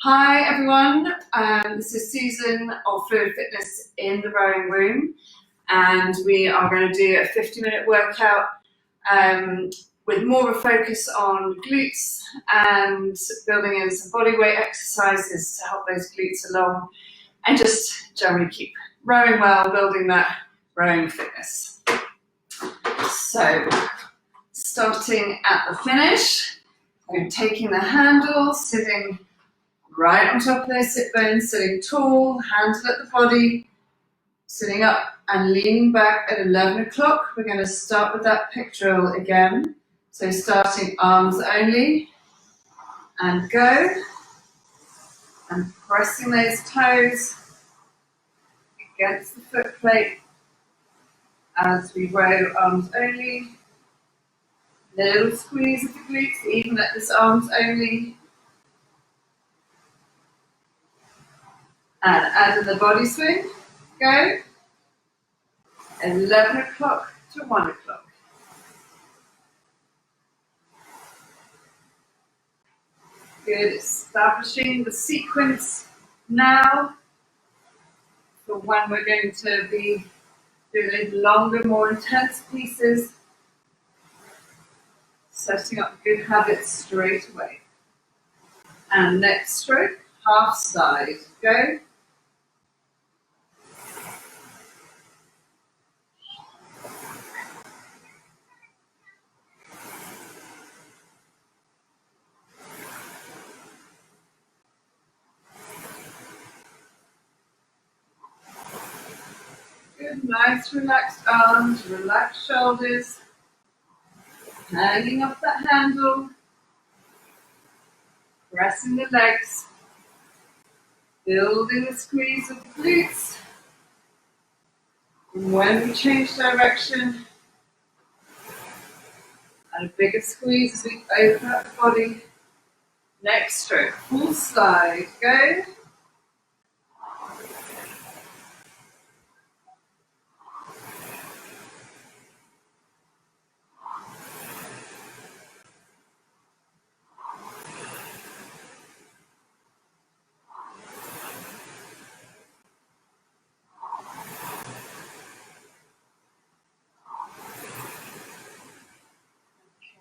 Hi everyone, this is Susan of Fluid Fitness in the rowing room, and we are going to do a 50-minute workout with more of a focus on glutes and building in some body weight exercises to help those glutes along and just generally keep rowing well, building that rowing fitness. So starting at the finish, I'm taking the handle, sitting right on top of those sit bones, sitting tall, handle at the body, sitting up and leaning back at 11 o'clock. We're going to start with that pectoral again. So starting arms only, and go, and pressing those toes against the foot plate as we row arms only. Little squeeze of the glutes, even at this arms only. And add in the body swing, go, 11 o'clock to 1 o'clock. Good, establishing the sequence now for when we're going to be doing longer, more intense pieces. Setting up good habits straight away. And next stroke, half side, go. Good, nice relaxed arms, relaxed shoulders. Hanging off that handle. Pressing the legs. Building the squeeze of the glutes. And when we change direction, and a bigger squeeze as we open up the body. Next stroke, full slide, go.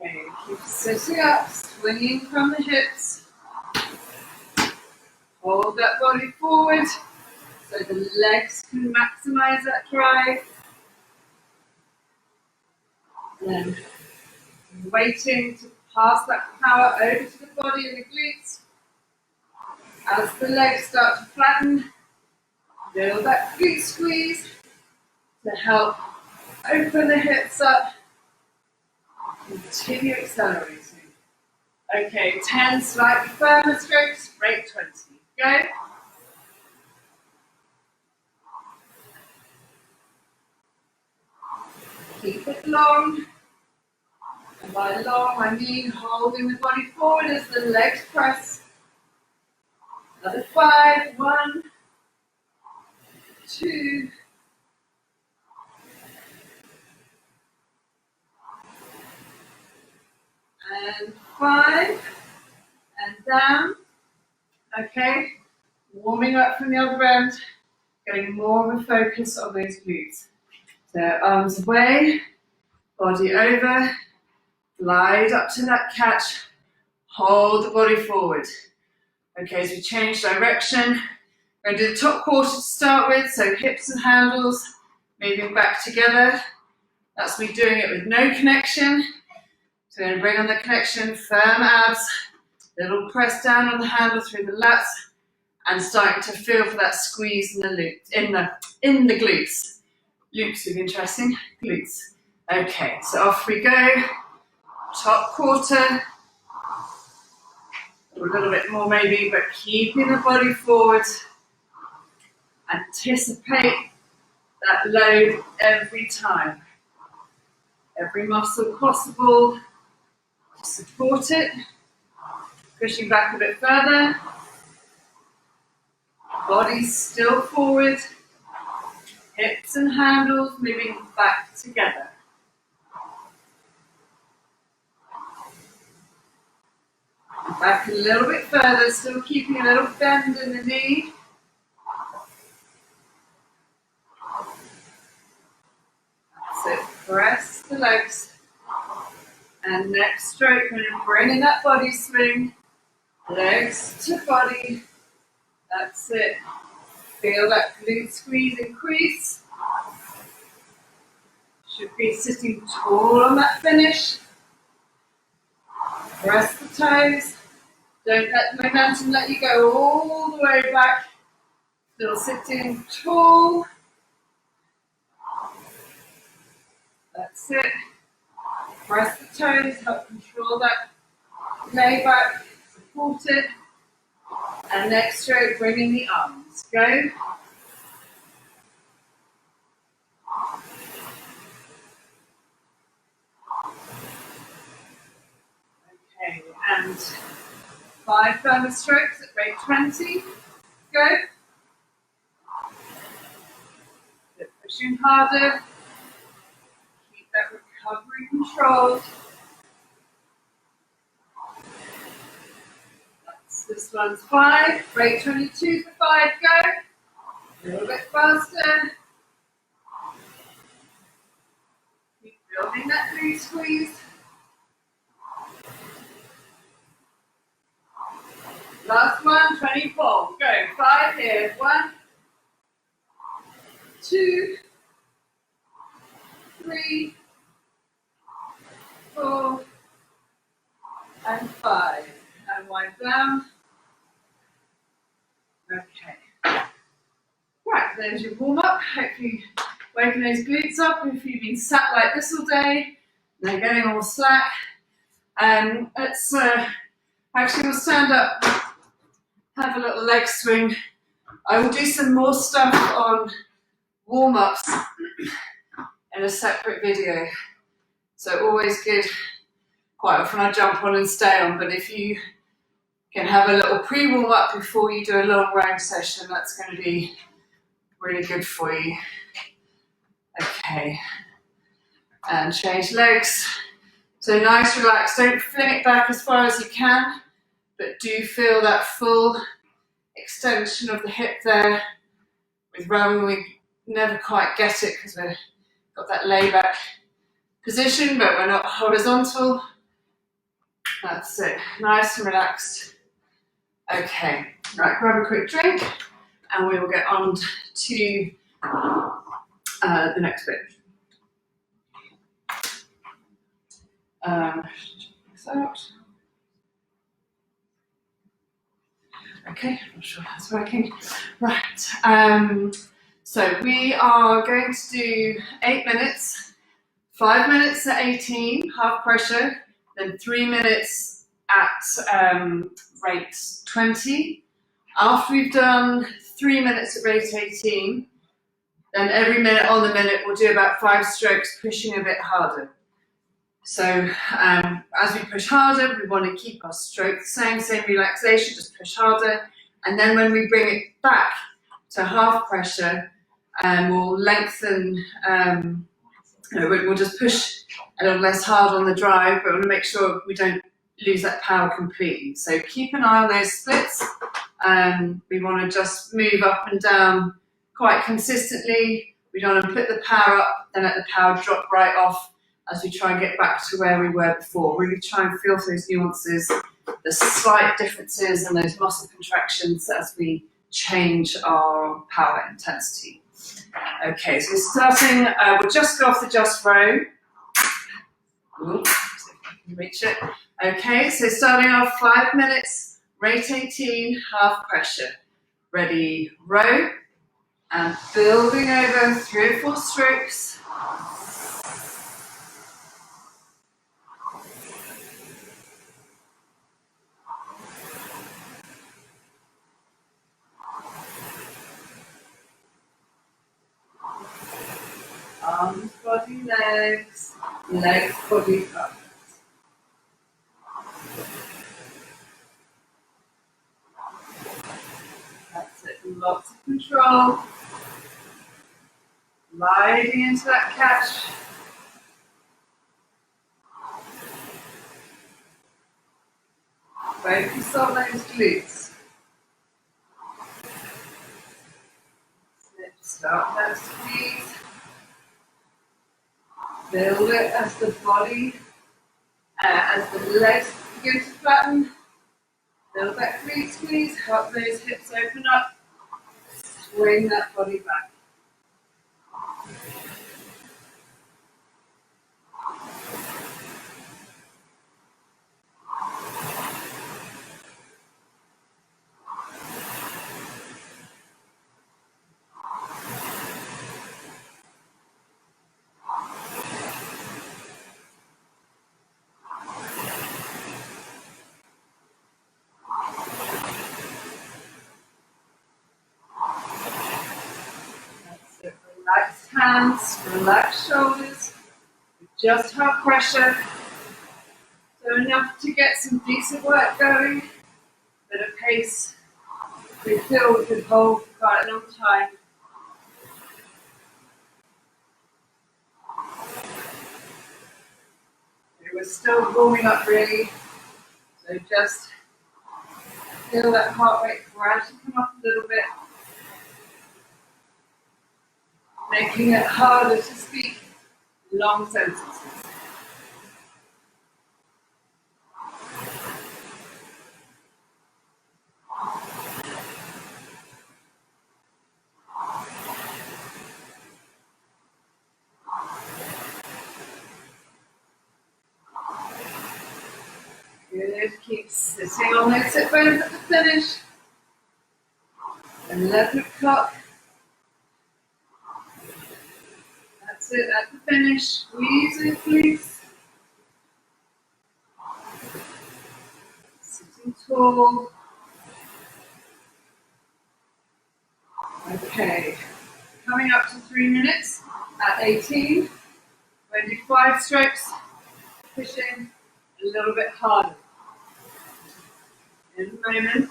Okay, keep sitting up, swinging from the hips. Hold that body forward so the legs can maximize that drive. Then waiting to pass that power over to the body and the glutes. As the legs start to flatten, build that glute squeeze to help open the hips up. Continue accelerating. Okay, 10 slightly firmer strokes, break 20. Go. Keep it long. And by long, I mean holding the body forward as the legs press. Another 5, 1, 2, and 5, and down. Okay, warming up from the other end, getting more of a focus on those glutes. So arms away, body over, glide up to that catch, hold the body forward. Okay, as we change direction, we're going to do the top quarter to start with, so hips and handles moving back together. That's me doing it with no connection. So we're going to bring on the connection, firm abs, little press down on the handle through the lats, and starting to feel for that squeeze in the glutes. Glutes would be interesting, glutes. Okay, so off we go. Top quarter, a little bit more maybe, but keeping the body forward. Anticipate that load every time. Every muscle possible. Support it. Pushing back a bit further. Body still forward. Hips and handles moving back together. Back a little bit further, still keeping a little bend in the knee. So press the legs. And next stroke, when you're bringing that body swing, legs to body. That's it. Feel that glute squeeze increase. Should be sitting tall on that finish. Press the toes. Don't let the momentum let you go all the way back. Still sitting tall. That's it. Press the toes, help control that lay back, support it. And next stroke, bringing the arms. Go. Okay, and 5 further strokes at rate 20. Go. Keep pushing harder. Keep that recovery controlled. This one's 5, rate 22 for 5, go. A little bit faster. Keep building that glute squeeze. Last one, 24, go. 5 here, 1, 2, 3, 4, and 5. And wind down. Okay. Right, there's your warm up. Hopefully waking those glutes up. If you've been sat like this all day, they're getting all slack. Let's actually we'll stand up, have a little leg swing. I will do some more stuff on warm ups in a separate video. So always good. Quite often I jump on and stay on, but if you can have a little pre-warm up before you do a long round session, that's going to be really good for you. Okay, and change legs. So nice, relax. Don't fling it back as far as you can, but do feel that full extension of the hip there. With rowing, we never quite get it because we've got that lay back position, but we're not horizontal. That's it, nice and relaxed. Okay, right, grab a quick drink and we will get on to the next bit. Check this out. Okay, I'm not sure that's working. Right, so we are going to do 8 minutes, 5 minutes at 18, half pressure, then 3 minutes at rate 20. After we've done 3 minutes at rate 18, then every minute on the minute we'll do about 5 strokes, pushing a bit harder. So as we push harder, we want to keep our stroke the same relaxation, just push harder. And then when we bring it back to half pressure, we'll lengthen, we'll just push a little less hard on the drive, but we want to make sure we don't lose that power completely. So keep an eye on those splits. We want to just move up and down quite consistently. We don't want to put the power up, then let the power drop right off as we try and get back to where we were before. Really try and feel those nuances, the slight differences and those muscle contractions as we change our power intensity. Okay, so we're starting, we'll just go off the just row. Ooh, see if I can reach it. Okay, so starting off 5 minutes, rate 18, half pressure. Ready, row, and building over 3 or 4 strokes. Arms, body, legs, legs, body, up. That's it, lots of control. Gliding into that catch. Focus on those glutes. Start that squeeze. Build it as the body, as the legs begin to flatten. Build that glute squeeze, help those hips open up. Swing that body back. Relax hands, relax shoulders, just have pressure. So enough to get some decent work going, but a pace we feel we could hold for quite a long time. We're still warming up really, so just feel that heart rate gradually come up a little bit, making it harder to speak long sentences. Good, keep sitting on those sit bones at the finish. 11 o'clock. That's it, at the finish. Squeeze it, please. Sitting tall. Okay, coming up to 3 minutes at 18. We're going to do 5 strokes, pushing a little bit harder. In a moment.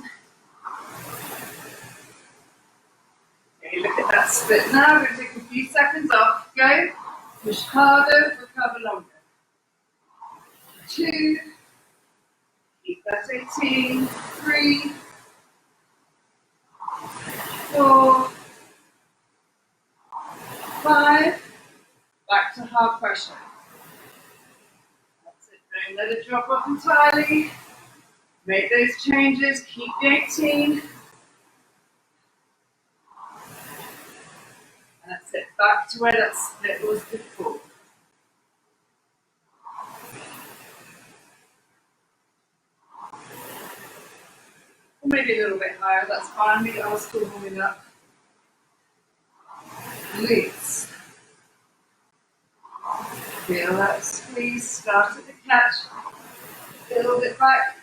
Okay, look at that split now. We're going to take a few seconds off. Go. Push harder, recover longer. 2. Keep that 18. 3. 4. 5. Back to half pressure. That's it. Don't let it drop off entirely. Make those changes. Keep the 18. That's it. Back to where that split was before. Or maybe a little bit higher. That's fine. We are still warming up. Glutes. Feel that squeeze. Start at the catch. Build it back.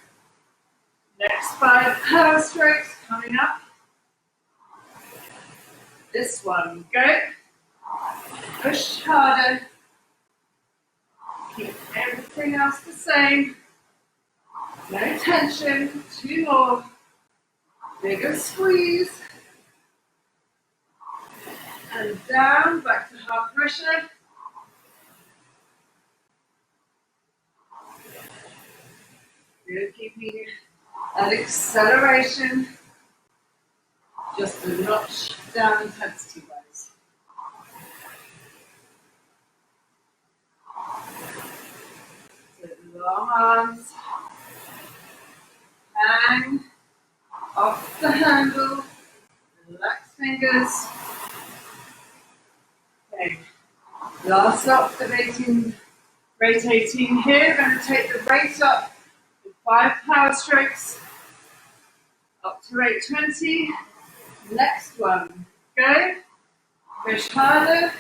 Next 5 power strokes coming up. This one, go. Push harder. Keep everything else the same. No tension. 2 more. Bigger squeeze. And down, back to half pressure. Good, keeping that acceleration just a notch down intensity-wise. So long arms, hang off the handle, relax fingers. Okay, last up of 18, rate 18 here. We're going to take the rate up with 5 power strokes up to rate 20. Next one, go. Push harder.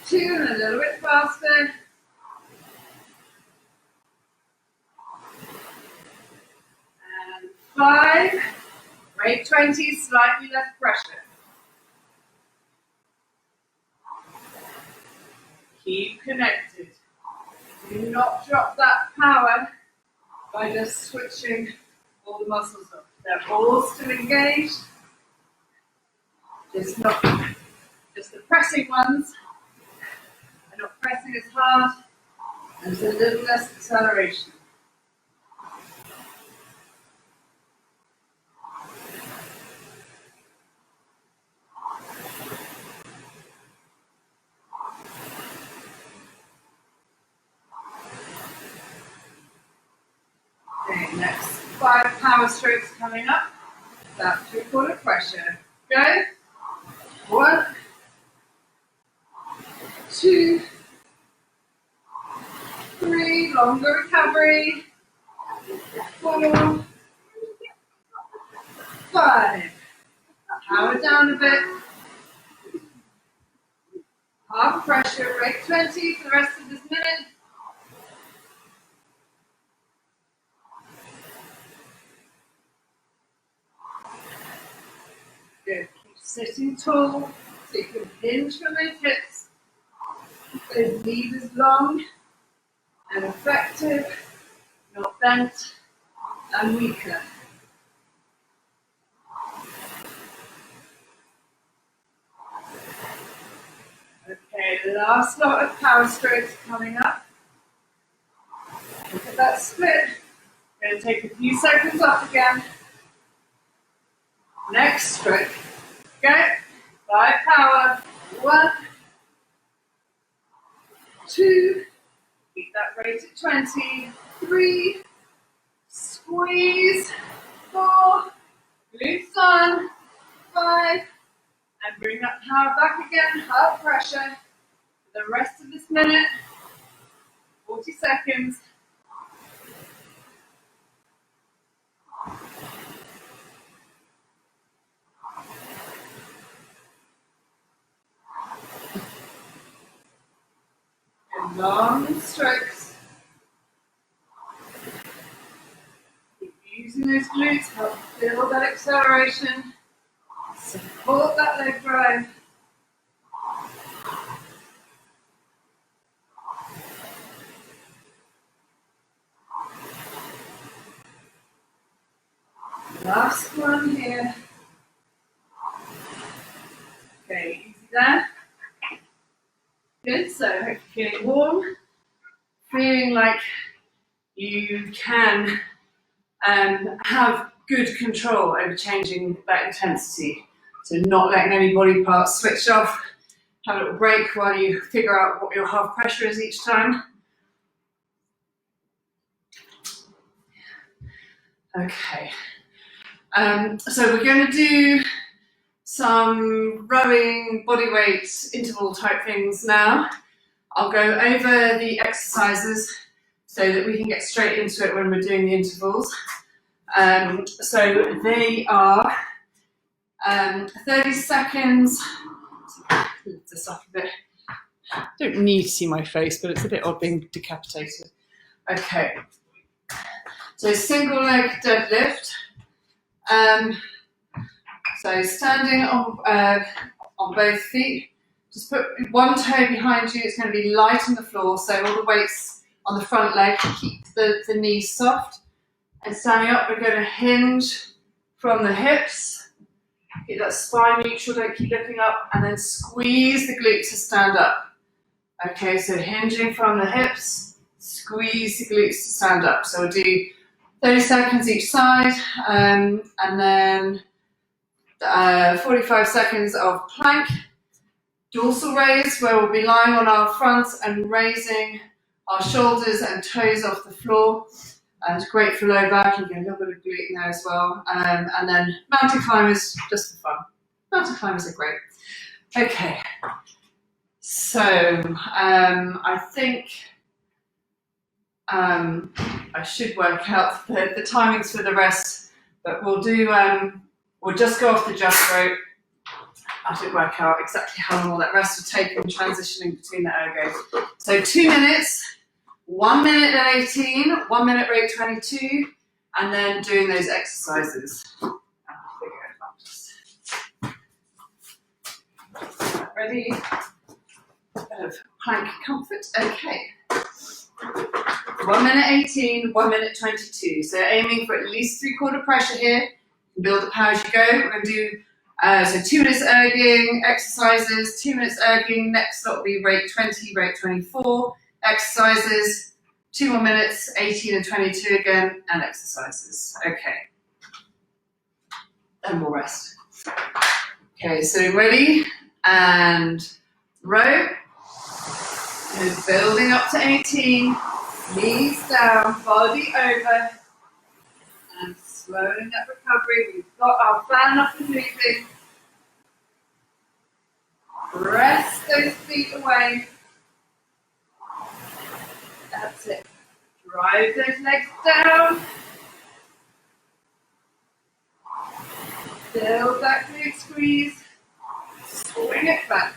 2 and a little bit faster. And 5. Rate 20, slightly less pressure. Keep connected. Do not drop that power by just switching all the muscles up. They're all still engaged. Just the pressing ones are not pressing as hard, and there's a little less acceleration. power strokes coming up. That 3/4 pressure. Go. 1, 2, 3, longer recovery. 4, 5. Power down a bit. Half pressure, rate 20 for the rest of this minute. Good. Keep sitting tall so you can hinge from those hips. Those levers long and effective, not bent and weaker. Okay, the last lot of power strokes coming up. Look at that split. Going to take a few seconds off again. Next stroke. Go. 5 power. 1, 2. Keep that rate at 20. 3. Squeeze. 4. Glutes on. 5. And bring that power back again. Half pressure. For the rest of this minute. 40 seconds. And long strokes. Keep using those glutes, help build that acceleration. Support that leg drive. Last one here. Okay, easy there. Good, so I hope you're feeling warm. Feeling like you can have good control over changing that intensity. So not letting any body parts switch off. Have a little break while you figure out what your half pressure is each time. Okay. So we're going to do some rowing, body weight, interval type things now. I'll go over the exercises so that we can get straight into it when we're doing the intervals. So they are 30 seconds. Lift this up a bit. I don't need to see my face, but it's a bit odd being decapitated. Okay. So single leg deadlift. So standing on both feet. Just put one toe behind you. It's going to be light on the floor, so all the weight's on the front leg. Keep the knees soft. And standing up, we're going to hinge from the hips. Keep that spine neutral, don't keep lifting up, and then squeeze the glutes to stand up. Okay, so hinging from the hips, squeeze the glutes to stand up. So we'll do 30 seconds each side, and then 45 seconds of plank. Dorsal raise, where we'll be lying on our fronts and raising our shoulders and toes off the floor. And it's great for low back. You get a little bit of glute in there as well. And then mountain climbers, just for fun. Mountain climbers are great. Okay. So I think I should work out the timings for the rest, but we'll do. We'll just go off the just rope. I should work out exactly how long all that rest will take in transitioning between the ergos. So 2 minutes. 1 minute at 18, 1 minute rate 22, and then doing those exercises. Ready? A bit of plank comfort. Okay. 1 minute 18, 1 minute 22. So aiming for at least 3/4 pressure here. Build the power as you go. We're going to do so 2 minutes erging exercises, 2 minutes erging. Next lot will be rate 20, rate 24. Exercises, 2 more minutes, 18 and 22 again, and exercises. Okay. And we'll rest. Okay, so ready, and row. And building up to 18, knees down, body over, and Slowing that recovery. We've got our fan up and moving. Press those feet away. That's it. Drive those legs down. Build that glute squeeze. Swing it back.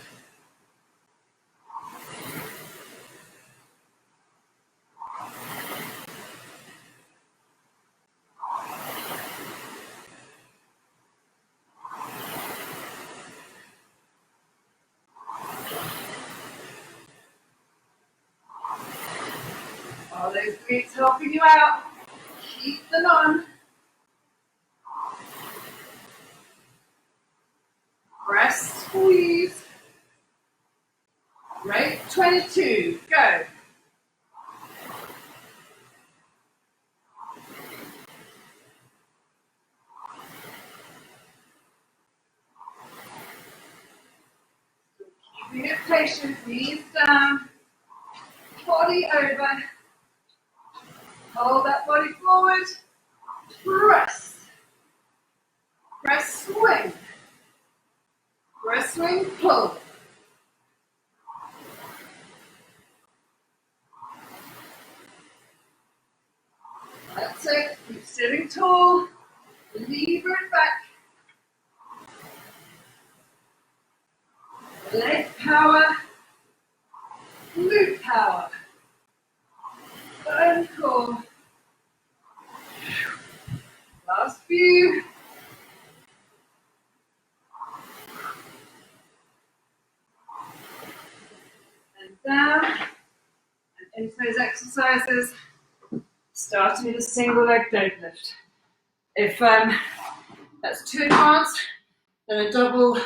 Are those glutes helping you out? Keep them on. Press, squeeze. Right, 22, go. Keeping it patient, knees down, body over. Hold that body forward. Press. Press, swing. Press, swing, pull. That's it. Keep sitting tall. Lever it back. Leg power. Glute power. And core. Last few. And down. And into those exercises, starting with a single leg deadlift. If that's too advanced, then a double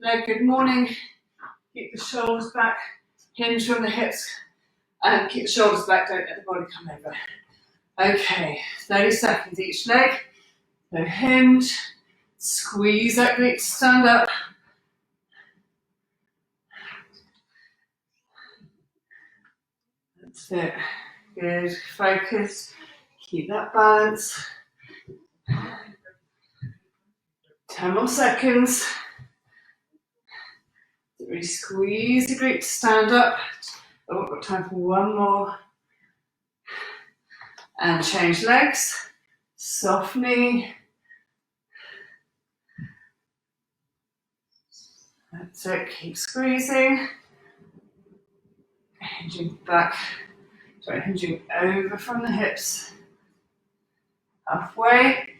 leg good morning. Keep the shoulders back, hinge from the hips, and keep the shoulders back, don't let the body come over. Okay, 30 seconds each leg. So hinge, squeeze that glute to stand up. That's it. Good. Focus. Keep that balance. 10 more seconds. Really squeeze the glute to stand up. Oh, we've got time for one more. And change legs. Softening. That's it. Keep squeezing. Hinging back. Sorry, hinging over from the hips. Halfway.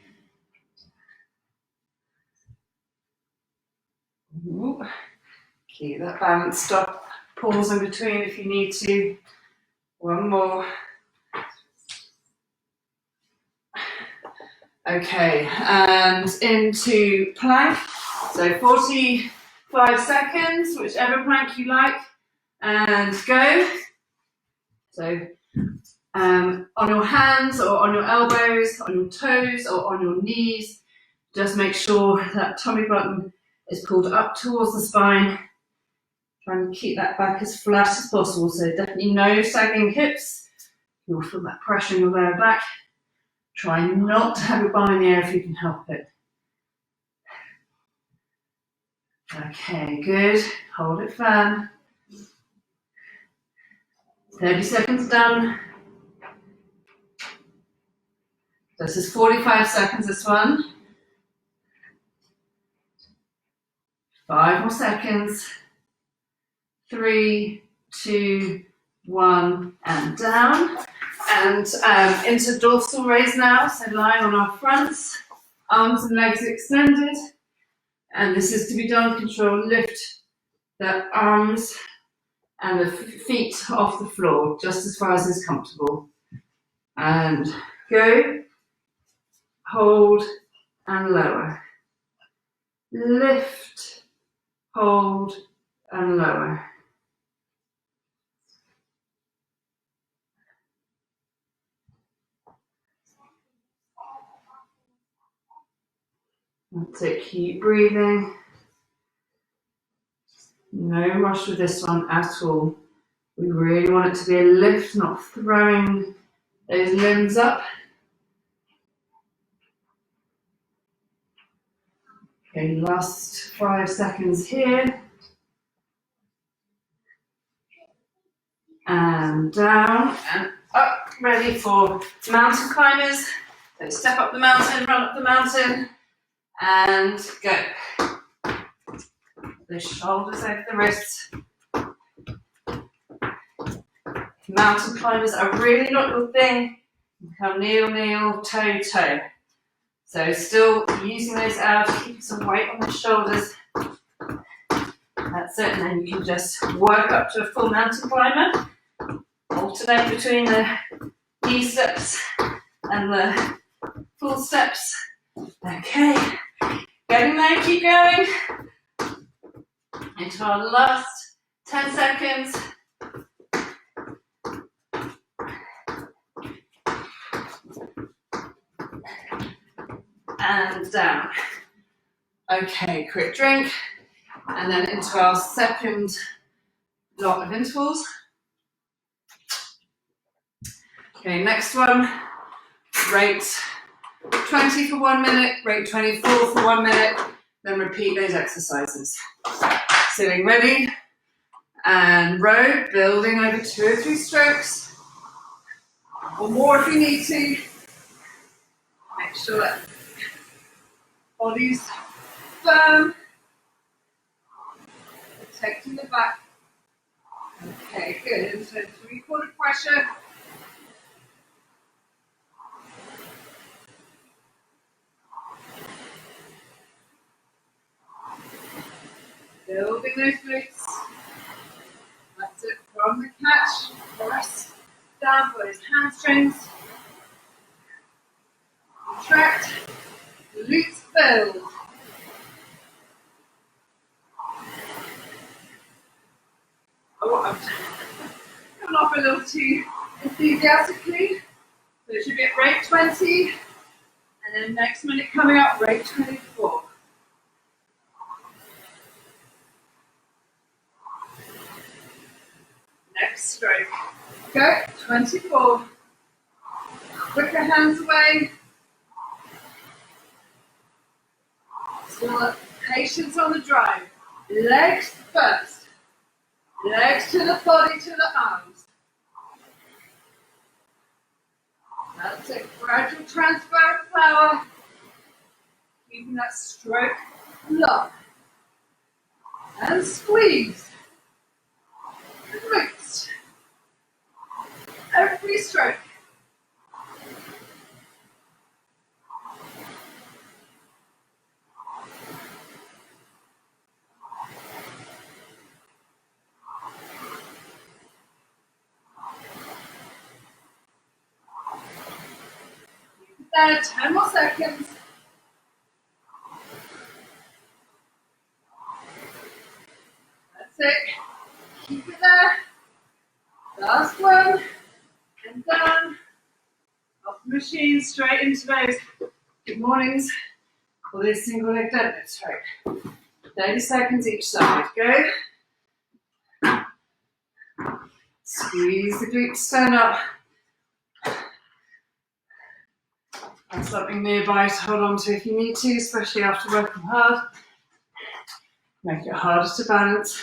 Ooh. Keep that balance. Stop. Pause in between if you need to. One more. Okay, and into plank. So 45 seconds, whichever plank you like, and go. So on your hands or on your elbows, on your toes or on your knees, just make sure that tummy button is pulled up towards the spine. Try and keep that back as flat as possible. So definitely no sagging hips. You'll feel that pressure in your lower back. Try not to have your bum in the air if you can help it. Okay, good. Hold it firm. 30 seconds done. This is 45 seconds, this one. 5 more seconds. 3, 2, 1, and down. And into dorsal raise now, so lying on our fronts, arms and legs extended. And this is to be done, control, lift the arms and the feet off the floor, just as far as is comfortable. And go, hold, and lower. Lift, hold, and lower. That's it, keep breathing. No rush with this one at all. We really want it to be a lift, not throwing those limbs up. Okay, last 5 seconds here. And down and up, ready for mountain climbers. So step up the mountain, run up the mountain, and go. The shoulders over the wrists. Mountain climbers are really not your thing. Come kneel, kneel, toe, toe. So still using those abs, keeping some weight on the shoulders. That's it, and then you can just work up to a full mountain climber. Alternate between the knee steps and the full steps. Okay, getting there, keep going. Into our last 10 seconds. And down. Okay, quick drink. And then into our second lot of intervals. Okay, next one. Rate 20 for 1 minute, rate 24 for 1 minute, then repeat those exercises. Sitting ready, and row, building over 2 or 3 strokes, or more if you need to. Make sure that body's firm, protecting the back. Okay, good, so 3/4 pressure. Building those glutes. That's it, from the catch, press down for those hamstrings. Contract, glutes build. Oh, I'm coming off a little too enthusiastically. So it should be at rate 20, and then next minute coming up, rate 24. Next stroke. Go, 24. Quicker hands away. Still patience on the drive. Legs first. Legs to the body, to the arms. That's it. Gradual transfer of power. Keeping that stroke low. And squeeze. Glutes. Every stroke. There, 10 more seconds. That's it. Keep it there. Last one. And done. Off the machine, straight into those good mornings for this single leg deadlift. Right. 30 seconds each side. Go. Squeeze the glutes, stand up. And something nearby to hold on to if you need to, especially after working hard. Make it harder to balance.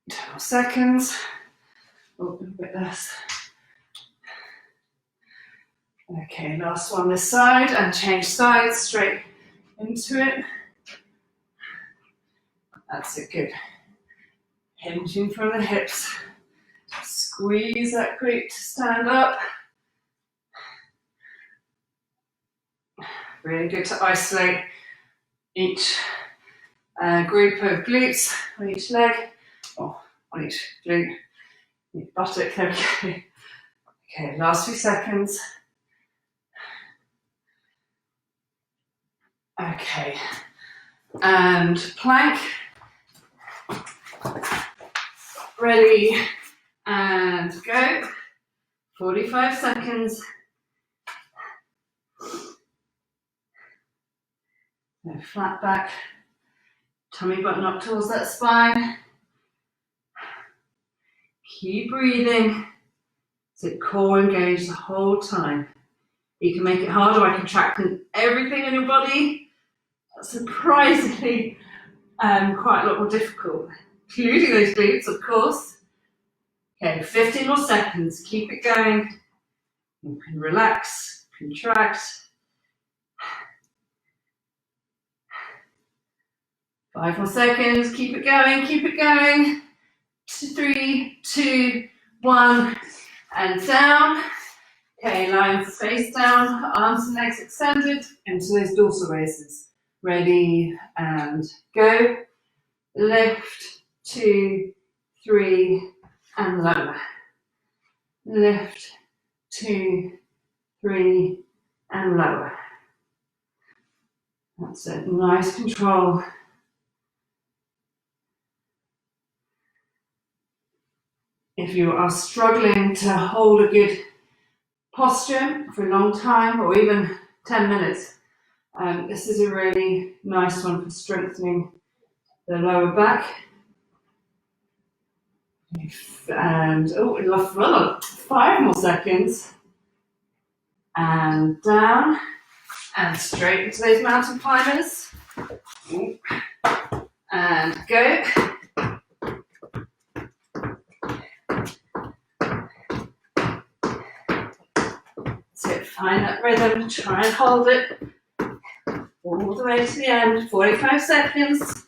10 more seconds. Oh, a bit less. Okay, last one this side, and change sides straight into it. That's it, good. Hinging from the hips. Squeeze that glute to stand up. Really good to isolate each group of glutes on each leg, or on each glute, each buttock, there we go. Okay, last few seconds. Okay, and plank. Ready, and go. 45 seconds. So flat back, tummy button up towards that spine. Keep breathing. So core engaged the whole time. You can make it harder by contracting everything in your body. That's surprisingly quite a lot more difficult, including those glutes, of course. Okay, 15 more seconds. Keep it going. You can relax, contract. 5 more seconds. Keep it going, keep it going. 3, 2, 1, and down. Okay, lying face down, arms and legs extended into those dorsal raises. Ready, and go. Lift, 2, 3, and lower. Lift, 2, 3, and lower. That's it, nice control. If you are struggling to hold a good posture for a long time, or even 10 minutes, this is a really nice one for strengthening the lower back. And oh, 5 more seconds. And down, and straight into those mountain climbers. And go. So find that rhythm, try and hold it all the way to the end, 45 seconds.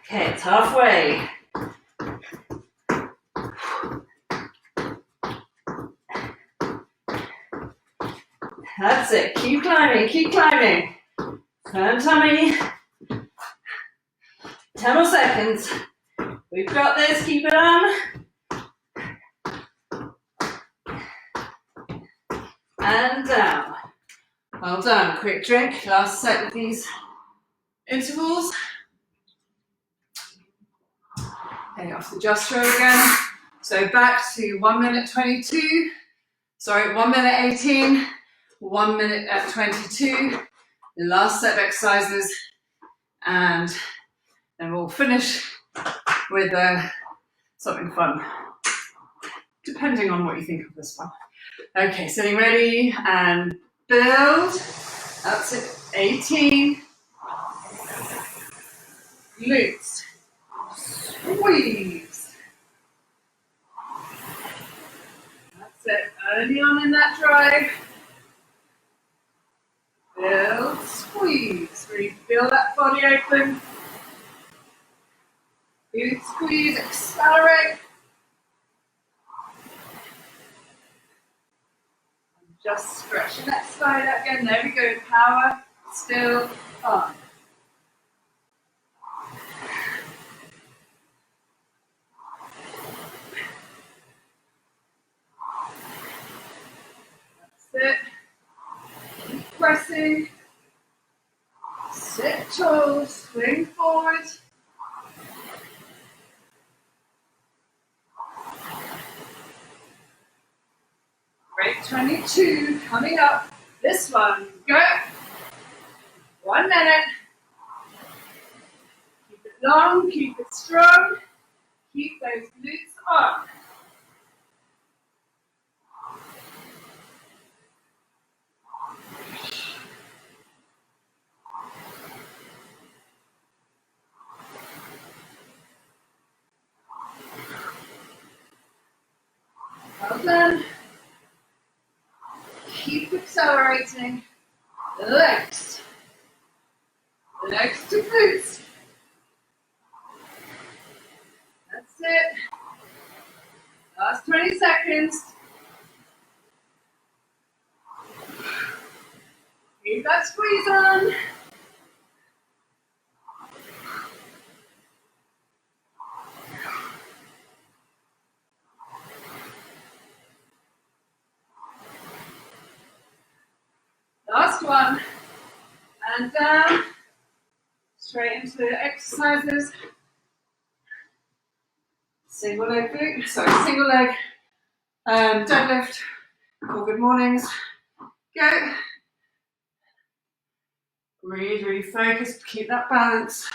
Okay, it's halfway. That's it, keep climbing, keep climbing. Firm tummy. 10 more seconds. We've got this, keep it on. And down. Well done, quick drink, last set of these intervals. Okay, off the just row again. So back to 1 minute 22, 1 minute 18, 1 minute at 22. Last set of exercises, and then we'll finish with something fun, depending on what you think of this one. Okay, sitting ready and build. That's it, 18. Glutes. Squeeze. That's it, early on in that drive. Build, squeeze. Really feel that body open. Glute squeeze, accelerate. Just stretching that side out again. There we go. Power, still, on. That's it. Keep pressing. Sit tall, swing forward. Break 22 coming up. This one, go. 1 minute. Keep it long, keep it strong. Keep those glutes on. Well done. Keep accelerating. Legs. Legs to glutes. That's it. Last 20 seconds. Keep that squeeze on. Last one. And down. Straight into the exercises. Single leg deadlift. All good mornings. Go. Really, really focus. Keep that balance.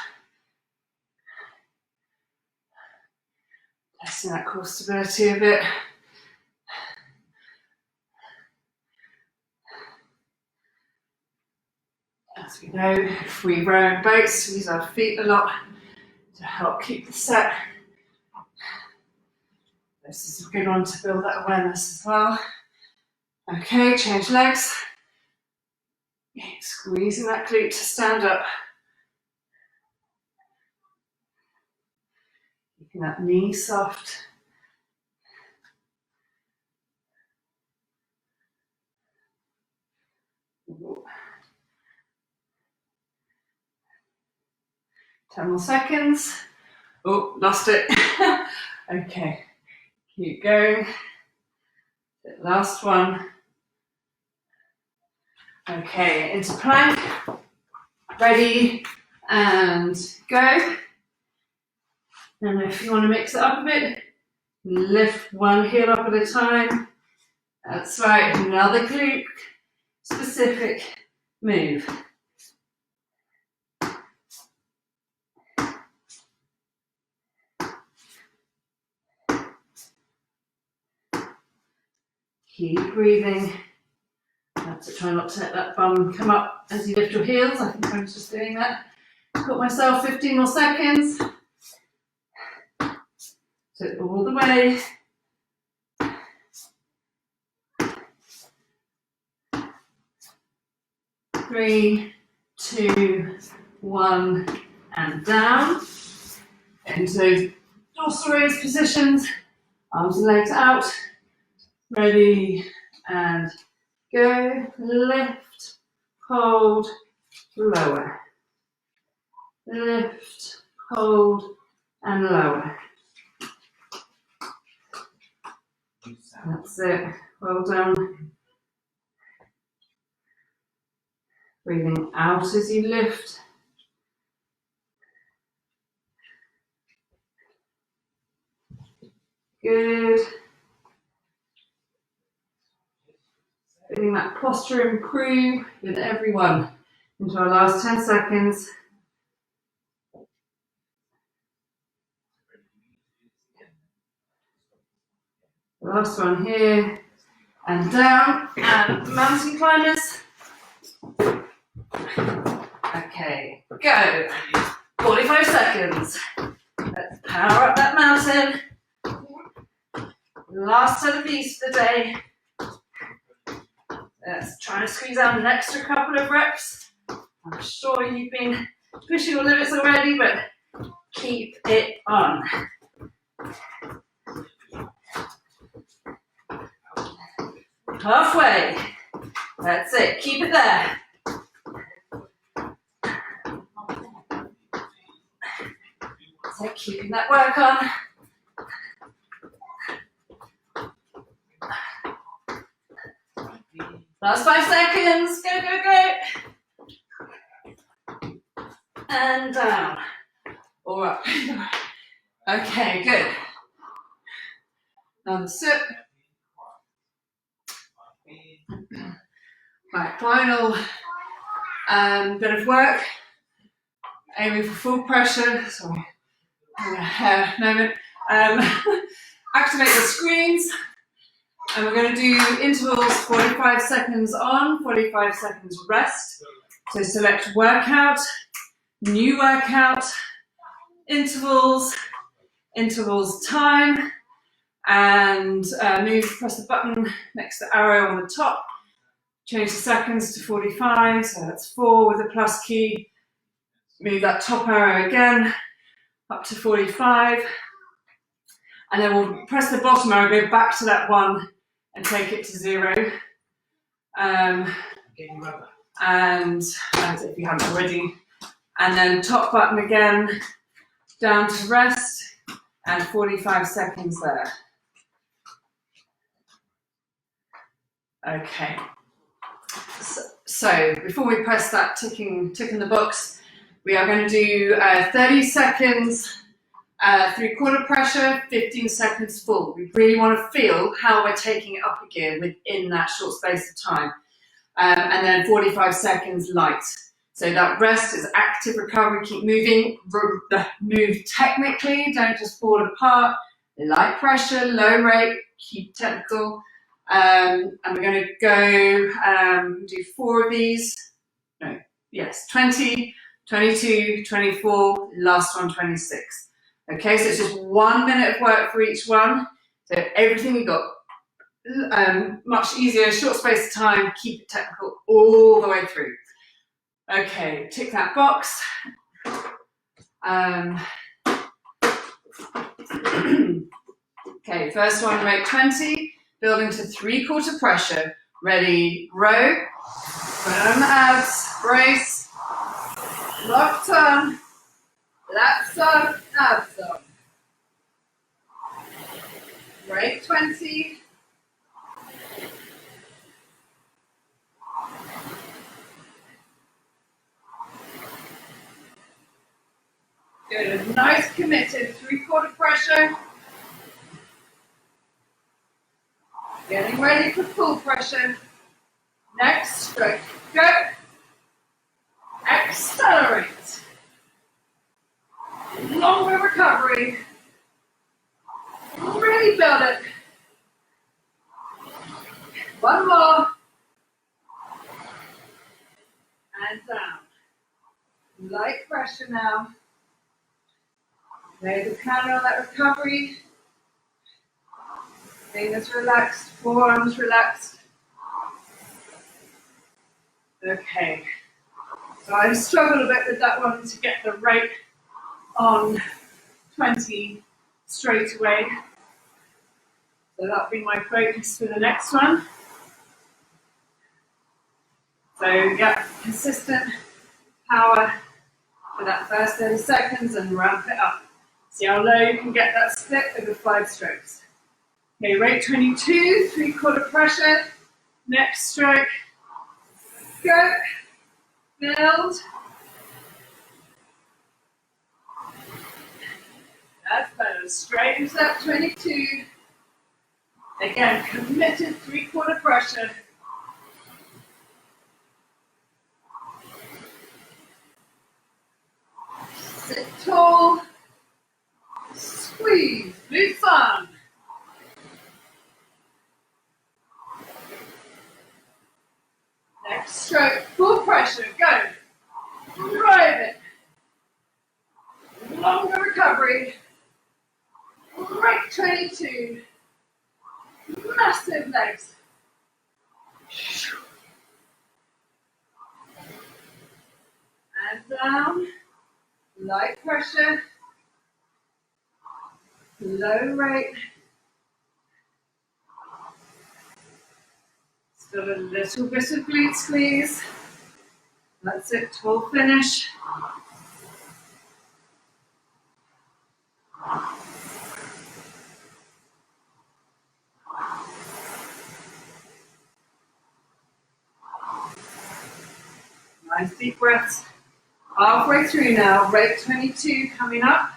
Testing that core stability a bit. As we know, if we row in boats, we use our feet a lot to help keep the set. This is a good one to build that awareness as well. Okay, change legs. Squeezing that glute to stand up. Keeping that knee soft. 10 more seconds. Oh, lost it. Okay, keep going. Last one. Okay, into plank. Ready and go. And if you want to mix it up a bit, lift one heel up at a time. That's right, another glute specific move. Keep breathing. So try not to let that bum come up as you lift your heels. I think I was just doing that. Got myself 15 more seconds. So all the way. Three, two, one, and down. Into those dorsal raised positions. Arms and legs out. Ready and go. Lift, hold, lower. Lift, hold, and lower. That's it. Well done. Breathing out as you lift. Good. Feeling that posture improve with every one. Into our last 10 seconds. Last one here. And down. And mountain climbers. Okay, go. 45 seconds. Let's power up that mountain. Last set of these for the day. Let's try to squeeze out an extra couple of reps. I'm sure you've been pushing your limits already, but keep it on. Halfway. That's it. Keep it there. So keeping that work on. Last 5 seconds. Go, go, go. And down. Or up. Okay, good. Another sip. Right, final bit of work. Aiming for full pressure. Sorry. Hair moment. Activate the screens. And we're going to do intervals 45 seconds on, 45 seconds rest. So select workout, new workout, intervals, intervals time, and press the button next to the arrow on the top. Change the seconds to 45, so that's 4 with the plus key. Move that top arrow again, up to 45. And then we'll press the bottom arrow, go back to that 1 and take it to 0. And if you haven't already. And then top button again, down to rest, and 45 seconds there. Okay. So before we press that tick in the box, we are going to do 30 seconds 3/4 pressure, 15 seconds full. We really want to feel how we're taking it up a gear within that short space of time. And then 45 seconds light. So that rest is active. active recovery, keep moving, move technically, don't just fall apart, Light pressure, low rate, keep technical. And we're going to go do 4 of these. No, yes, 20, 22, 24, last one, 26. Okay, so it's just 1 minute of work for each one. So everything we got, much easier, short space of time, keep it technical all the way through. Okay, tick that box. Okay, first one, rate 20, building to 3/4 pressure. Ready, row, firm abs, brace, locked on, lats on, abs on. Rate 20. Good, nice committed, 3/4 pressure. Getting ready for full pressure. Next stroke, go. Accelerate. Longer recovery. Really build it. One more. And down. Light pressure now. Lay the camera on that recovery. Fingers relaxed, forearms relaxed. Okay. So I struggled a bit with that one to get the rate on 20 straight away. So that'll be my focus for the next one. So yeah, consistent power for that first 30 seconds and ramp it up. See how low you can get that split over 5 strokes. Okay, rate 22, 3/4 pressure. Next stroke. Go. Build. That's better. Straight into that 22. Again, committed 3/4 pressure. Sit tall. Squeeze. Glutes on. Next stroke. Full pressure. Go. Drive it. Longer recovery. Rate 22. Massive legs. And down. Light pressure. Low rate. Still a little bit of glute squeeze. That's it, full finish. Nice deep breaths. Halfway through now, rate 22 coming up.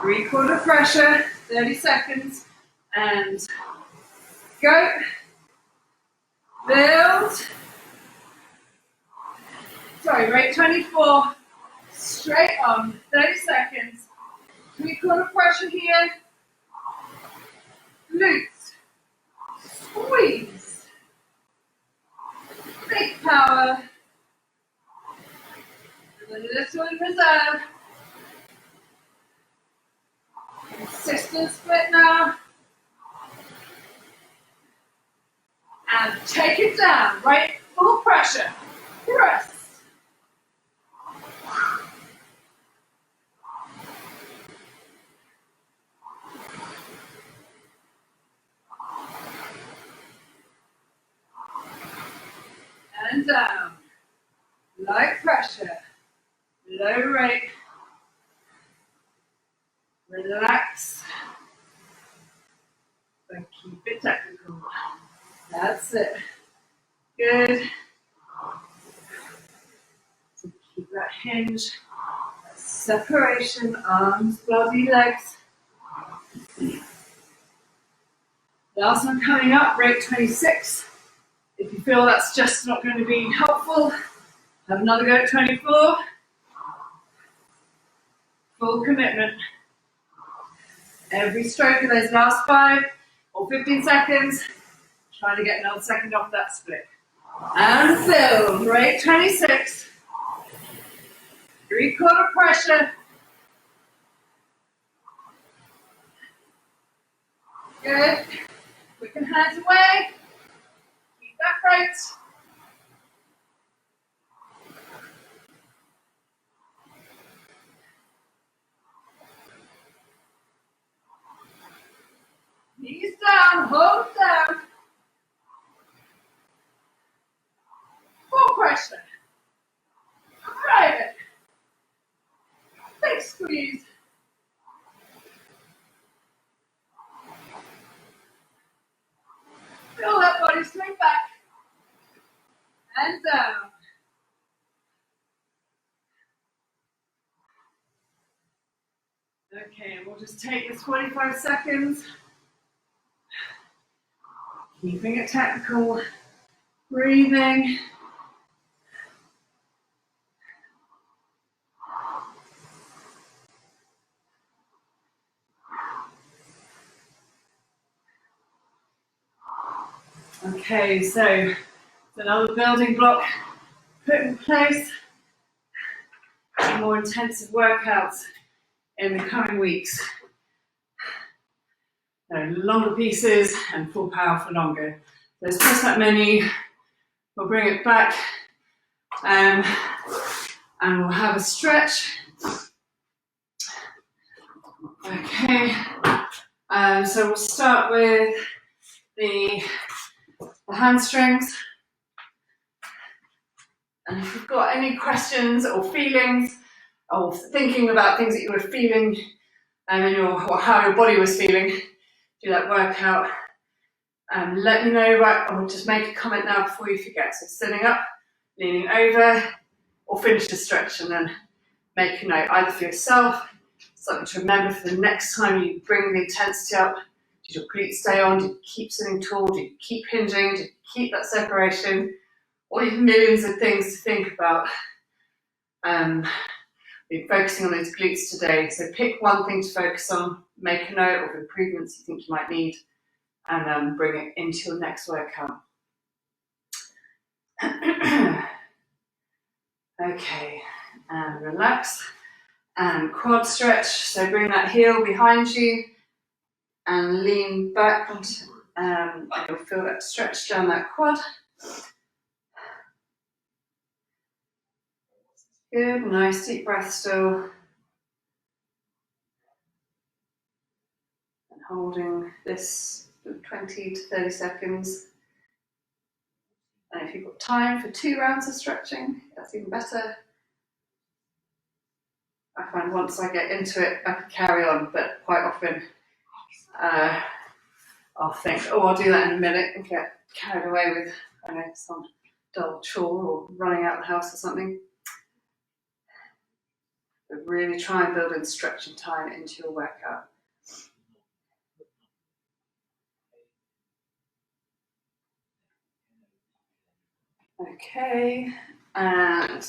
3/4 pressure, 30 seconds, and go. Build. Sorry, rate 24. Straight on, 30 seconds. 3/4 pressure here. Glutes. Squeeze. Big power. And a little in reserve. Consistent split now. And take it down, right? Full pressure. Press. And down. Light pressure. Low rate. Relax. But keep it technical. That's it. Good. So keep that hinge. That separation, arms, body, legs. Last one coming up, rate 26. If you feel that's just not going to be helpful, have another go at 24. Full commitment. Every stroke of those last 5 or 15 seconds, trying to get another second off that split. And fill, rate 26. 3/4 pressure. Good. Quick and hands away. Keep that rate. Knees down, hold down. Full pressure. Drive it. Big squeeze. Feel that body swing back. And down. Okay, we'll just take this 45 seconds. Keeping it technical. Breathing. Okay, so it's another building block put in place for more intensive workouts in the coming weeks. So longer pieces and full power for longer. So let's press that menu, we'll bring it back and we'll have a stretch. Okay, so we'll start with the hamstrings. And if you've got any questions or feelings or thinking about things that you were feeling or how your body was feeling through that workout, let me know, right, or just make a comment now before you forget. So sitting up, leaning over, or finish the stretch and then make a note either for yourself, something to remember for the next time you bring the intensity up. Did your glutes stay on? Did you keep sitting tall? Did you keep hinging? Did you keep that separation? Or even millions of things to think about. We're focusing on those glutes today, so pick one thing to focus on, make a note of improvements you think you might need, and bring it into your next workout. Okay, and relax, and quad stretch, so bring that heel behind you, and lean back, and you'll feel that stretch down that quad. Good, nice deep breath still. And holding this for 20 to 30 seconds. And if you've got time for 2 rounds of stretching, that's even better. I find once I get into it, I can carry on, but quite often I'll think, oh, I'll do that in a minute, and get carried away with, I don't know, some dull chore or running out of the house or something. But really try and build in stretching time into your workout. Okay, and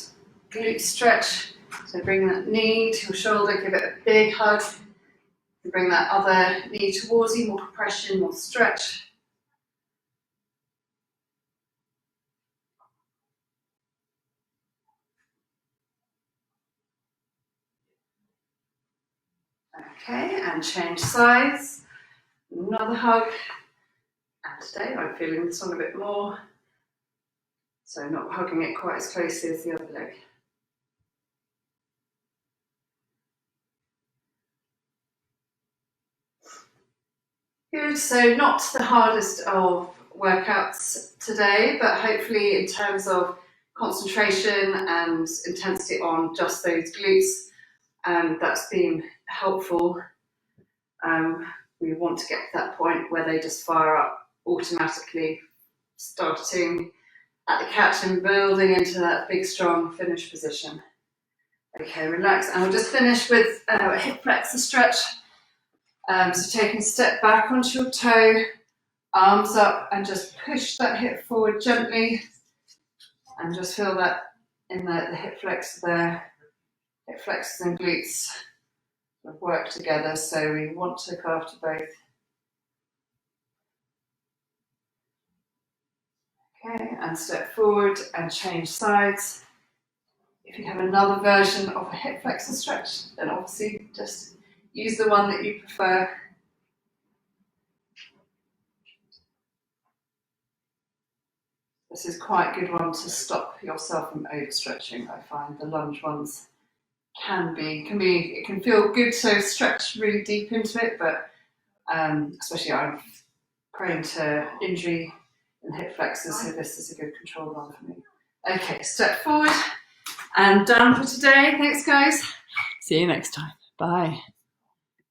glute stretch. So bring that knee to your shoulder, give it a big hug. And bring that other knee towards you, more compression, more stretch. Okay, and change sides. Another hug. And today I'm feeling this one a bit more. So not hugging it quite as closely as the other leg. Good, so not the hardest of workouts today, but hopefully in terms of concentration and intensity on just those glutes, that's been helpful. We want to get to that point where they just fire up automatically, starting at the catch and building into that big strong finish position. Okay, relax, and we'll just finish with a hip flexor stretch. So taking a step back onto your toe, arms up, and just push that hip forward gently, and just feel that in the hip flexor there, hip flexors and glutes work together, so we want to go after both. Okay, and step forward and change sides. If you have another version of a hip flexor stretch, then obviously just use the one that you prefer. This is quite a good one to stop yourself from overstretching. I find the lunge ones it can feel good to stretch really deep into it, but especially I'm prone to injury in hip flexors, so this is a good control one for me. Okay, step forward and done for today. Thanks, guys. See you next time. Bye.